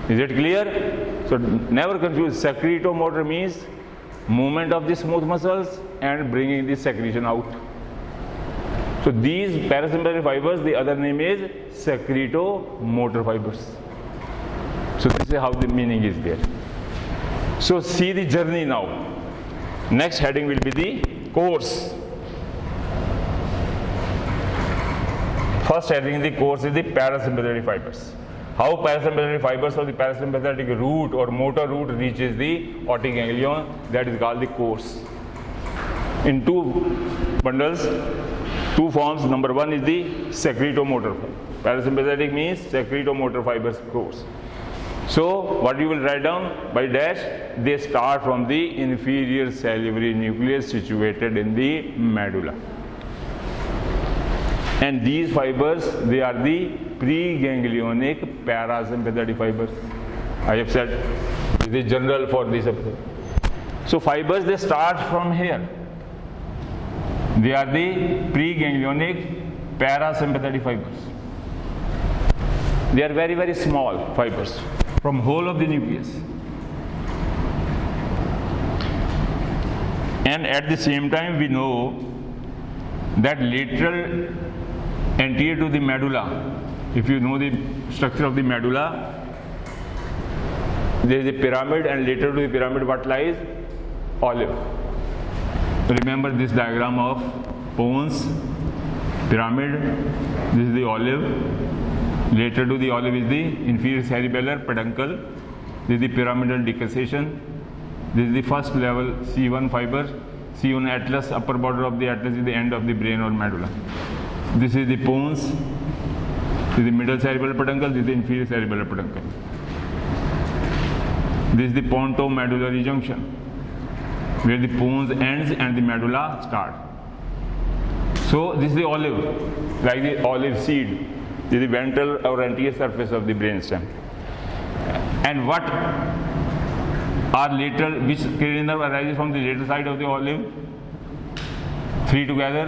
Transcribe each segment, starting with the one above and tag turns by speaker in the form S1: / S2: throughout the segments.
S1: Is it clear? So never confuse. Secretomotor means movement of the smooth muscles and bringing the secretion out. So these parasympathetic fibers, the other name is secretomotor fibers. So this is how the meaning is there. So see the journey now. Next heading will be the course. First heading in the course is the parasympathetic fibers. How parasympathetic fibers or the parasympathetic route or motor route reaches the aortic ganglion, that is called the course. In two bundles, two forms. Number one is the secretomotor. Parasympathetic means secretomotor fibers course. So what you will write down by dash, they start from the inferior salivary nucleus situated in the medulla. And these fibers, they are the preganglionic parasympathetic fibers. I have said this is general for this episode. So fibers, they start from here. They are the preganglionic parasympathetic fibers. They are very, very small fibers from whole of the nucleus. And at the same time, we know that lateral anterior to the medulla, if you know the structure of the medulla, there is a pyramid, and lateral to the pyramid what lies? Olive. Remember this diagram of Pons, pyramid, this is the olive. Lateral to the olive is the inferior cerebellar peduncle. This is the pyramidal decussation. This is the first level C1 fiber. C1 atlas, upper border of the atlas is the end of the brain or medulla. This is the pons. This is the middle cerebellar peduncle. This is the inferior cerebellar peduncle. This is the pontomedullary junction, where the pons ends and the medulla start. So this is the olive, like the olive seed. This is the ventral or anterior surface of the brainstem. And what are lateral, which cranial nerve arises from the lateral side of the olive? Three together,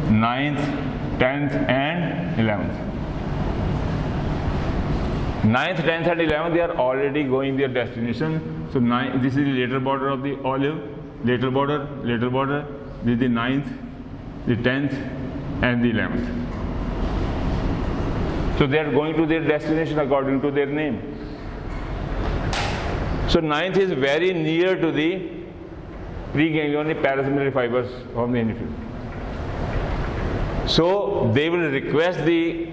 S1: 9th, 10th and 11th. 9th, 10th and 11th, they are already going their destination. So this is the lateral border of the olive, lateral border, this is the 9th, the 10th and the 11th. So they are going to their destination according to their name. So 9th is very near to the preganglionic parasympathetic fibers from the inferior. So they will request the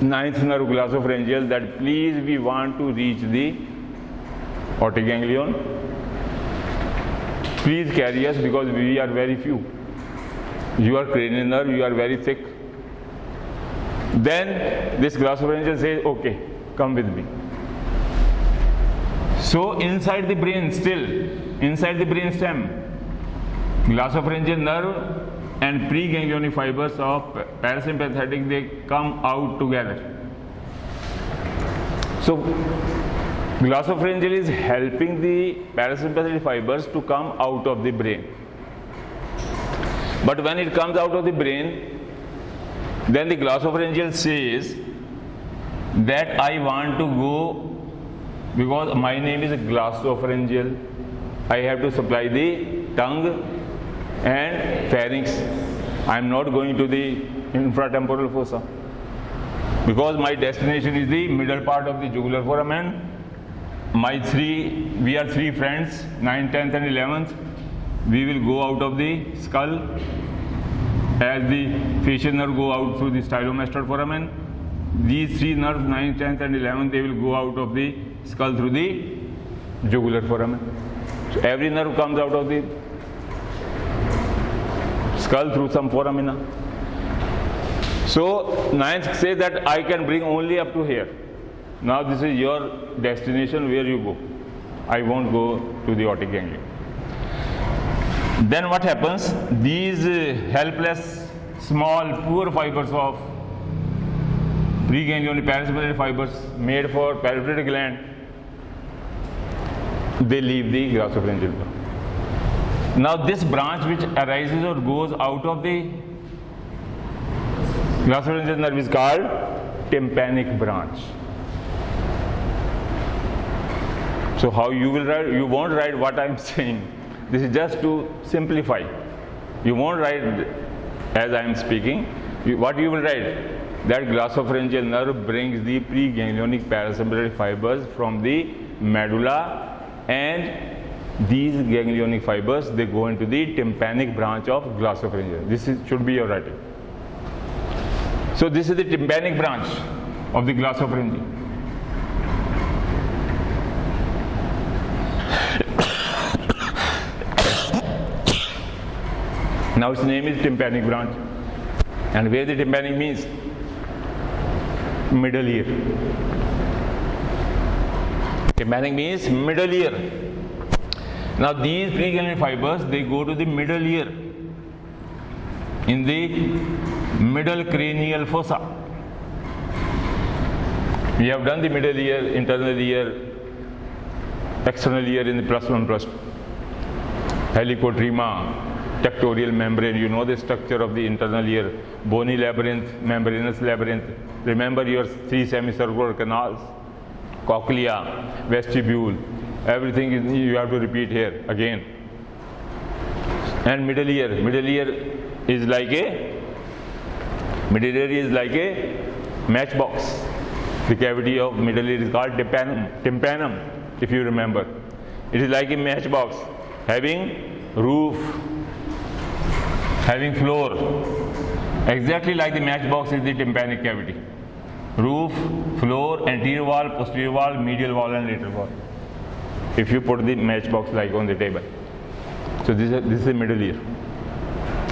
S1: 9th nerve glossopharyngeal that please we want to reach the aortic ganglion. Please carry us because we are very few. You are cranial nerve, you are very thick. Then this glossopharyngeal says, okay, come with me. So inside the brain still, inside the brain stem, glossopharyngeal nerve and preganglionic fibers of parasympathetic, they come out together. So glossopharyngeal is helping the parasympathetic fibers to come out of the brain. But when it comes out of the brain, then the glossopharyngeal says that I want to go, because my name is glossopharyngeal, I have to supply the tongue and pharynx. I am not going to the infratemporal fossa, because my destination is the middle part of the jugular foramen. We are three friends, 9th, 10th and 11th. We will go out of the skull as the facial nerve go out through the stylomastoid foramen. These three nerves, 9th, 10th and 11th, they will go out of the skull through the jugular foramen. So every nerve comes out of the skull through some foramina. So 9th says that I can bring only up to here. Now this is your destination where you go. I won't go to the aortic ganglion. Then what happens? These helpless, small, poor fibers of preganglionic parasympathetic fibers made for parotid gland, they leave the glossopharyngeal. Now this branch which arises or goes out of the glossopharyngeal nerve is called tympanic branch. So how you will write? You won't write what I am saying. This is just to simplify. You won't write as I am speaking. What you will write? That glossopharyngeal nerve brings the preganglionic parasympathetic fibers from the medulla, and these ganglionic fibers, they go into the tympanic branch of glossopharyngeal. This should be your writing. So this is the tympanic branch of the glossopharyngeal. Now its name is tympanic branch, and where the tympanic means middle ear. Tympanic means middle ear. Now these preganglionic fibers, they go to the middle ear, in the middle cranial fossa. We have done the middle ear, internal ear, external ear in the +1, +2. Helicotrema, tectorial membrane, you know the structure of the internal ear, bony labyrinth, membranous labyrinth. Remember your 3 semicircular canals, cochlea, vestibule, everything you have to repeat here again. And middle ear is like a matchbox. The cavity of middle ear is called tympanum, if you remember. It is like a matchbox, having roof, having floor. Exactly like the matchbox is the tympanic cavity. Roof, floor, anterior wall, posterior wall, medial wall and lateral wall. If you put the matchbox like on the table. So this is the middle ear.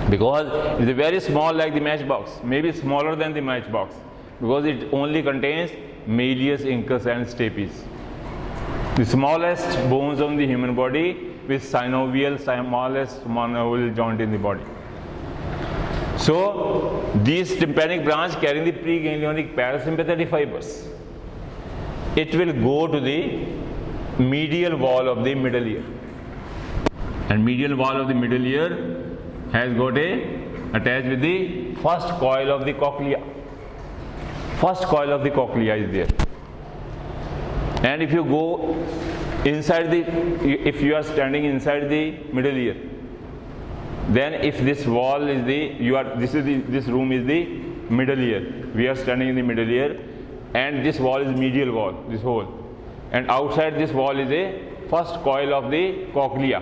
S1: Because it is very small like the matchbox, maybe smaller than the matchbox, because it only contains malleus, incus and stapes. The smallest bones on the human body with synovial, smallest monovial joint in the body. So these tympanic branch carrying the preganglionic parasympathetic fibers, it will go to the medial wall of the middle ear, and medial wall of the middle ear has got attached with the first coil of the cochlea. First coil of the cochlea is there, and if you go inside if you are standing inside the middle ear, then if this wall is this room is the middle ear, we are standing in the middle ear, and this wall is medial wall, this whole, and outside this wall is a first coil of the cochlea,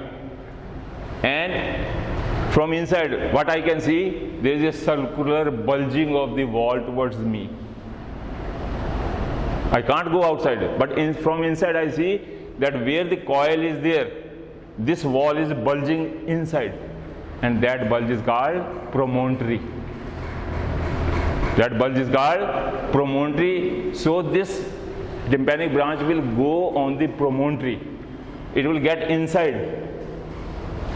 S1: and from inside what I can see, there is a circular bulging of the wall towards me. I can't go outside, but from inside I see that where the coil is there, this wall is bulging inside, and that bulge is called promontory. That bulge is called promontory. So this tympanic branch will go on the promontory. It will get inside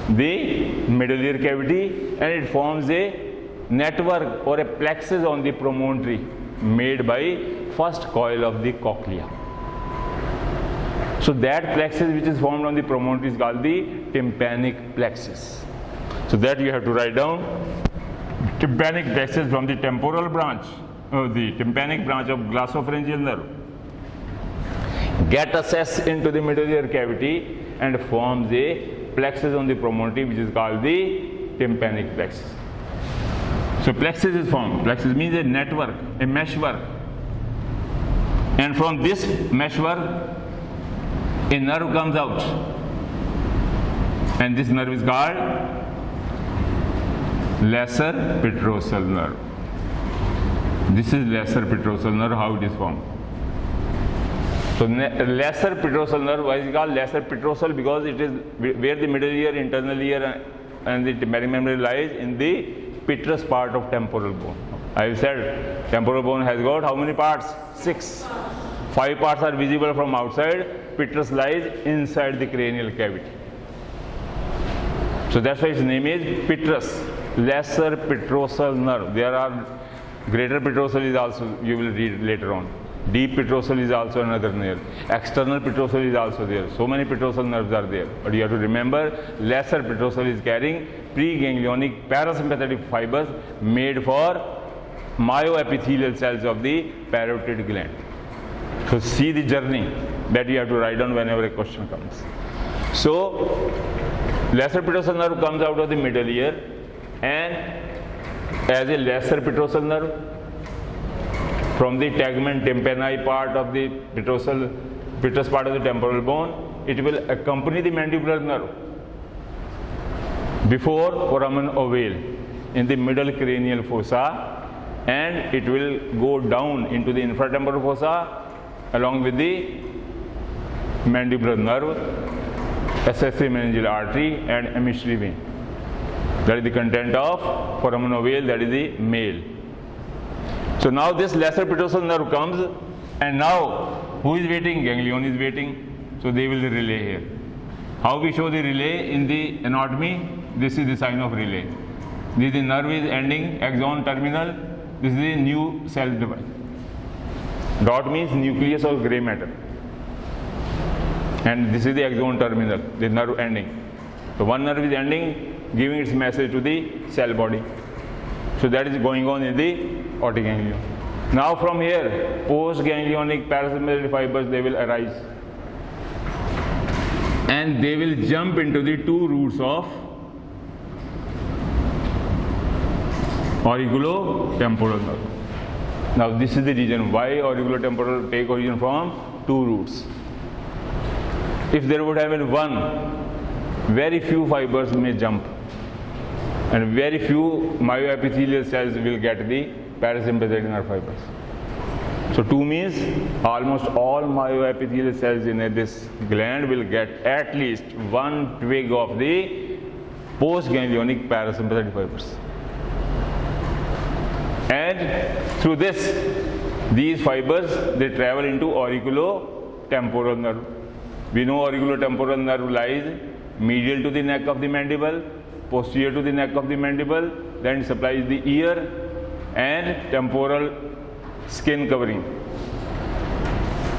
S1: the middle ear cavity, and it forms a network or a plexus on the promontory made by first coil of the cochlea. So that plexus which is formed on the promontory is called the tympanic plexus. So that you have to write down. Tympanic plexus from the temporal branch, the tympanic branch of glossopharyngeal nerve, get access into the middle ear cavity and forms a plexus on the promontory which is called the tympanic plexus. So plexus is formed. Plexus means a network, a meshwork, and from this meshwork a nerve comes out, and this nerve is called lesser petrosal nerve. This is lesser petrosal nerve, how it is formed. So lesser petrosal nerve, why is it called lesser petrosal? Because it is where the middle ear, internal ear and the tympanic membrane lies in the petrous part of temporal bone. I have said temporal bone has got how many parts? 6. 5 parts are visible from outside. Petrous lies inside the cranial cavity. So that's why its name is petrous, lesser petrosal nerve. There are greater petrosal is also, you will read later on. Deep petrosal is also another nerve. External petrosal is also there. So many petrosal nerves are there. But you have to remember, lesser petrosal is carrying preganglionic parasympathetic fibers made for myoepithelial cells of the parotid gland. So see the journey. that you have to write down whenever a question comes. So, lesser petrosal nerve comes out of the middle ear, and as a lesser petrosal nerve from the tegmen tympani part of the petrous part of the temporal bone, it will accompany the mandibular nerve before foramen ovale in the middle cranial fossa, and it will go down into the infratemporal fossa along with the mandibular nerve, accessory meningeal artery and emissary vein. That is the content of foramen ovale, that is the male. So now this lesser petrosal nerve comes, and now who is waiting? Ganglion is waiting. So they will relay here. How we show the relay in the anatomy? This is the sign of relay. This the nerve is ending axon terminal. This is the new cell division. Dot means nucleus of grey matter. And this is the axon terminal, the nerve ending. So one nerve is ending, giving its message to the cell body. So that is going on in the aortic ganglion. Now from here, post-ganglionic parasympathetic fibers, they will arise. And they will jump into the two roots of auriculotemporal nerve. Now this is the reason why auriculotemporal take origin from two roots. If there would have been one, very few fibers may jump, and very few myoepithelial cells will get the parasympathetic nerve fibers. So 2 means almost all myoepithelial cells in this gland will get at least one twig of the postganglionic parasympathetic fibers. And through these fibers, they travel into auriculotemporal nerve. We know auriculotemporal nerve lies medial to the neck of the mandible, posterior to the neck of the mandible, then it supplies the ear and temporal skin covering.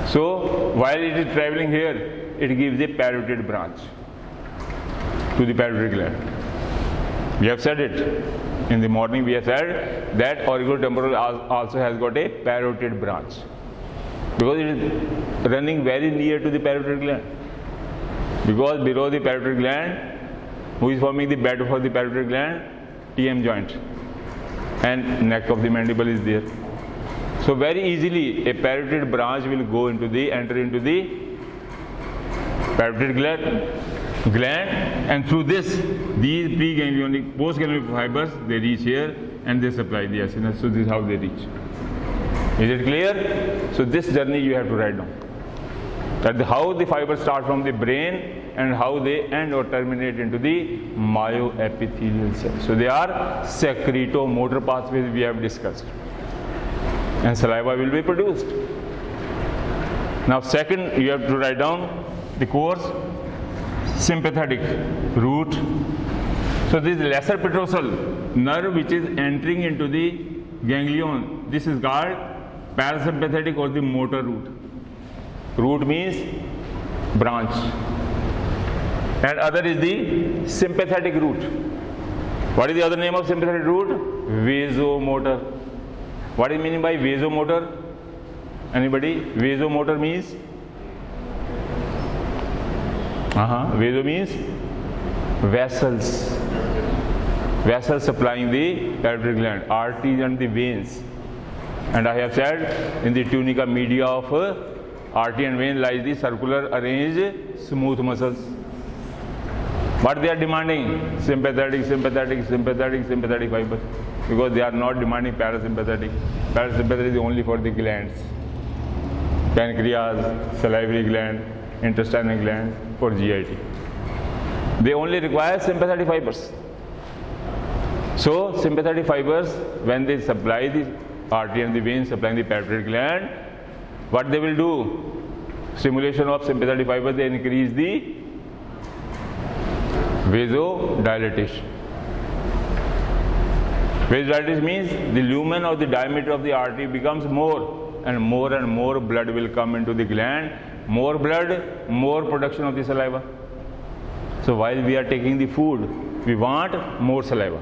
S1: So while it is traveling here, it gives a parotid branch to the parotid gland. We have said it in the morning. We have said that auriculotemporal also has got a parotid branch because it is running very near to the parotid gland. Because below the parotid gland, who is forming the bed for the parotid gland? TM joint, and neck of the mandible is there. So very easily a parotid branch will enter into the parotid gland, and through these preganglionic, postganglionic fibers, they reach here and they supply the SNS. So this is how they reach. Is it clear? So this journey you have to write down. That how the fibers start from the brain and how they end or terminate into the myoepithelial cells. So they are secretomotor pathways we have discussed. And saliva will be produced. Now second, you have to write down the course, sympathetic route. So this lesser petrosal nerve which is entering into the ganglion, this is called parasympathetic or the motor route. Root means branch. And other is the sympathetic route. What is the other name of sympathetic route? Vasomotor. What is meaning by vasomotor? Anybody? Vasomotor means? Vaso means vessels. Vessels supplying the parotid gland, arteries and the veins. And I have said in the tunica media of artery and vein lies the circular arranged smooth muscles. What they are demanding? Sympathetic fibers. Because they are not demanding parasympathetic. Parasympathetic is only for the glands. Pancreas, salivary gland, intestinal gland, for GIT. They only require sympathetic fibers. So sympathetic fibers, when they supply the artery and the vein supplying the parotid gland, what they will do? Stimulation of sympathetic fibers, they increase the vasodilatation. Vasodilatation means the lumen or the diameter of the artery becomes more and more blood will come into the gland. More blood, more production of the saliva. So while we are taking the food, we want more saliva.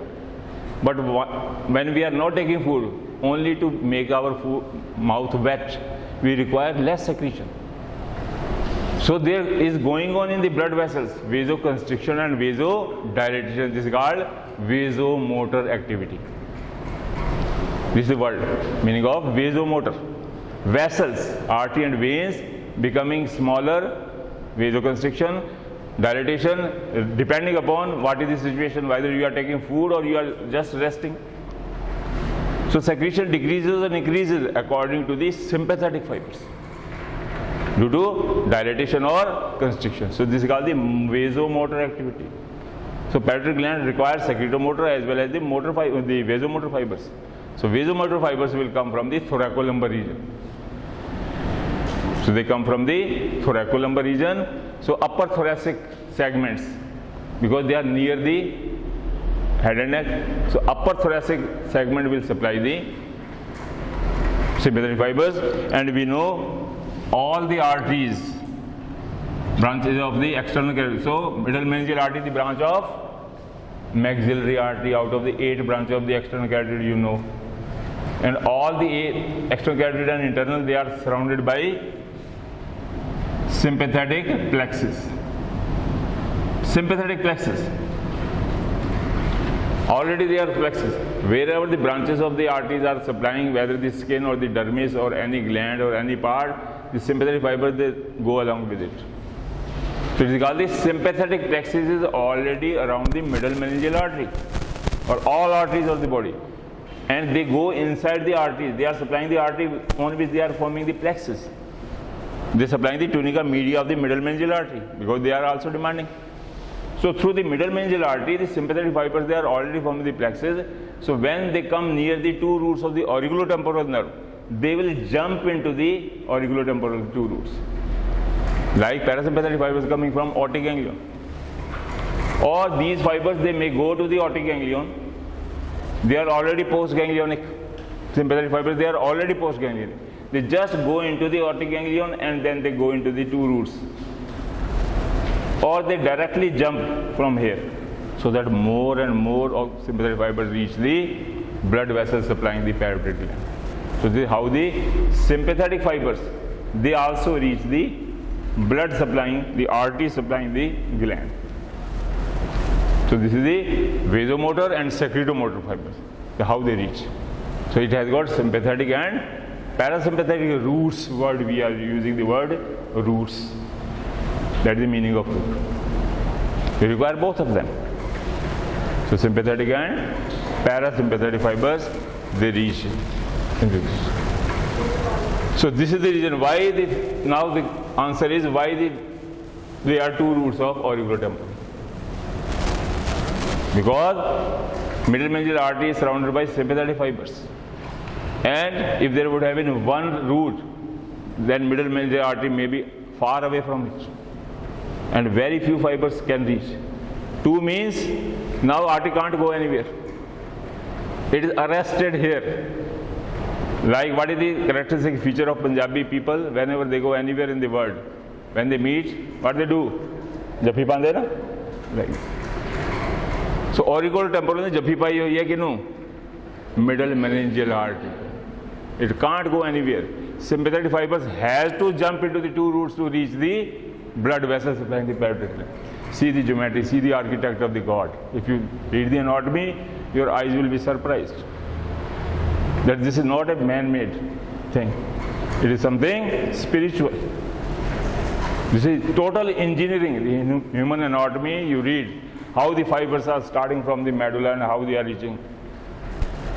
S1: But when we are not taking food, only to make our mouth wet, we require less secretion. So there is going on in the blood vessels vasoconstriction and vasodilatation. This is called vasomotor activity. This is the word meaning of vasomotor. Vessels, artery and veins becoming smaller, vasoconstriction, dilatation, depending upon what is the situation, whether you are taking food or you are just resting. So secretion decreases and increases according to the sympathetic fibers due to dilatation or constriction. So this is called the vasomotor activity. So pituitary gland requires secretomotor as well as the vasomotor fibers. So vasomotor fibers will come from the thoracolumbar region. So they come from the thoracolumbar region. So upper thoracic segments, because they are near the head and neck. So upper thoracic segment will supply the sympathetic fibers, and we know all the arteries, branches of the external carotid. So middle meningeal artery, the branch of maxillary artery out of the 8 branches of the external carotid, you know. And all the 8 external carotid and internal, they are surrounded by sympathetic plexus. Sympathetic plexus. Already they are plexus. Wherever the branches of the arteries are supplying, whether the skin or the dermis or any gland or any part, the sympathetic fibers, they go along with it. So it is called the sympathetic plexus is already around the middle meningeal artery or all arteries of the body. And they go inside the arteries. They are supplying the artery on which they are forming the plexus. They are supplying the tunica media of the middle meningeal artery because they are also demanding. So through the middle meningeal artery, the sympathetic fibers, they are already forming the plexus. So when they come near the 2 roots of the auriculotemporal nerve, they will jump into the auriculotemporal 2 roots. Like parasympathetic fibers coming from aortic ganglion. Or these fibers, they may go to the aortic ganglion. They are already postganglionic. Sympathetic fibers, they are already postganglionic. They just go into the aortic ganglion and then they go into the 2 roots. Or they directly jump from here, so that more and more of sympathetic fibers reach the blood vessels supplying the parotid gland. So this is how the sympathetic fibers, they also reach the blood supplying, the artery supplying the gland. So this is the vasomotor and secretomotor fibers, how they reach. So it has got sympathetic and parasympathetic roots. Word we are using the word roots. That is the meaning of root. You require both of them. So sympathetic and parasympathetic fibers, they reach. So this is the reason why now the answer is why there are 2 roots of auriculotemporal. Because middle meningeal artery is surrounded by sympathetic fibers. And if there would have been 1 root, then middle meningeal artery may be far away from it. And very few fibers can reach. 2 means now artery can't go anywhere. It is arrested here. Like what is the characteristic feature of Punjabi people whenever they go anywhere in the world? When they meet, what they do? Jaffi pande na? Like. So auriculotemporal ne jaffi pai hoyi hai kinu? Middle meningeal artery. It can't go anywhere. Sympathetic fibers has to jump into the 2 roots to reach the blood vessels supplying the parotid gland. See the geometry, see the architect of the God. If you read the anatomy, your eyes will be surprised that this is not a man-made thing. It is something spiritual. This is total engineering. The human anatomy, you read how the fibers are starting from the medulla and how they are reaching.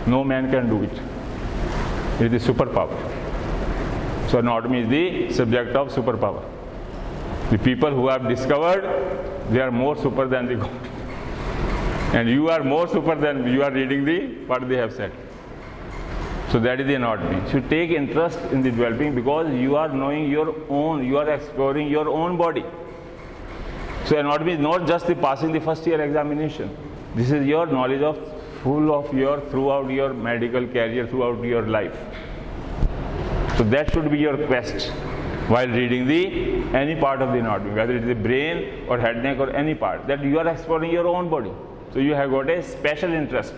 S1: No man can do it. It is the superpower. So anatomy is the subject of superpower. The people who have discovered, they are more super than the God. And you are more super than you are reading what they have said. So that is the anatomy. You should take interest in the developing because you are knowing your own, you are exploring your own body. So anatomy is not just the passing the first year examination. This is your knowledge of full of your throughout your medical career, throughout your life. So that should be your quest while reading any part of the anatomy, whether it is the brain or head, neck or any part, that you are exploring your own body. So you have got a special interest.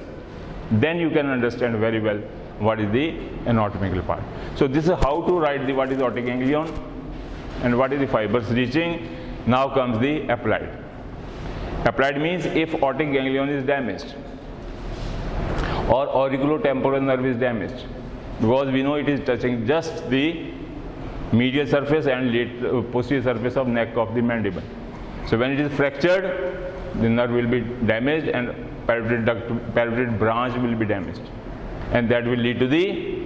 S1: Then you can understand very well what is the anatomical part. So this is how to write what is aortic ganglion. And what is the fibers reaching? Now comes the applied. Applied means if aortic ganglion is damaged or auriculotemporal nerve is damaged, because we know it is touching just the medial surface and posterior surface of neck of the mandible. So when it is fractured, the nerve will be damaged and pituitary branch will be damaged, and that will lead to the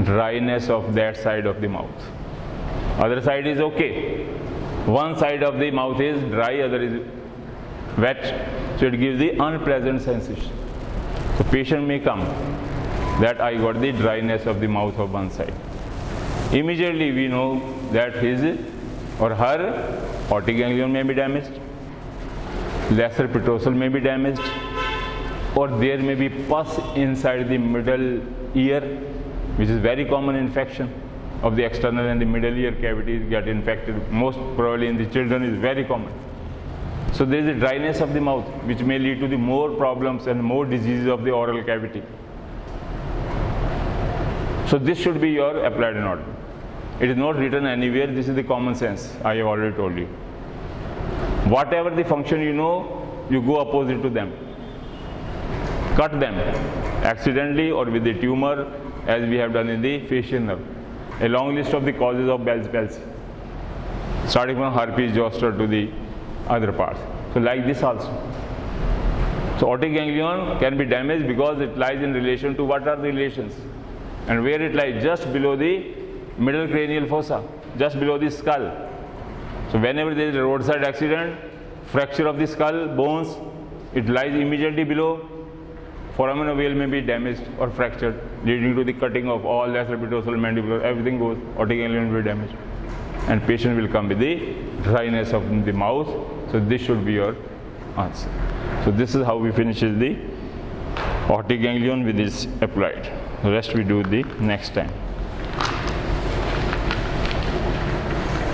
S1: dryness of that side of the mouth. Other side is okay. One side of the mouth is dry, other is wet, so it gives the unpleasant sensation. So patient may come that I got the dryness of the mouth of one side. Immediately we know that his or her aortic ganglion may be damaged, lesser petrosal may be damaged, or there may be pus inside the middle ear, which is very common infection of the external and the middle ear cavities get infected, most probably in the children is very common. So there is a dryness of the mouth which may lead to the more problems and more diseases of the oral cavity. So this should be your applied anatomy. It is not written anywhere, this is the common sense, I have already told you. Whatever the function you know, you go opposite to them. Cut them accidentally or with the tumor, as we have done in the facial nerve. A long list of the causes of Bell's palsy, starting from herpes zoster to the other parts. So like this also. So aortic ganglion can be damaged because it lies in relation to what are the relations, and where it lies just below the middle cranial fossa, just below the skull. So whenever there is a roadside accident, fracture of the skull bones, it lies immediately below. Foramen ovale may be damaged or fractured, leading to the cutting of all lesser petrosal, mandibular, everything goes, aortic ganglion will be damaged. And patient will come with the dryness of the mouth. So this should be your answer. So this is how we finish the aortic ganglion with this applied. The rest we do the next time.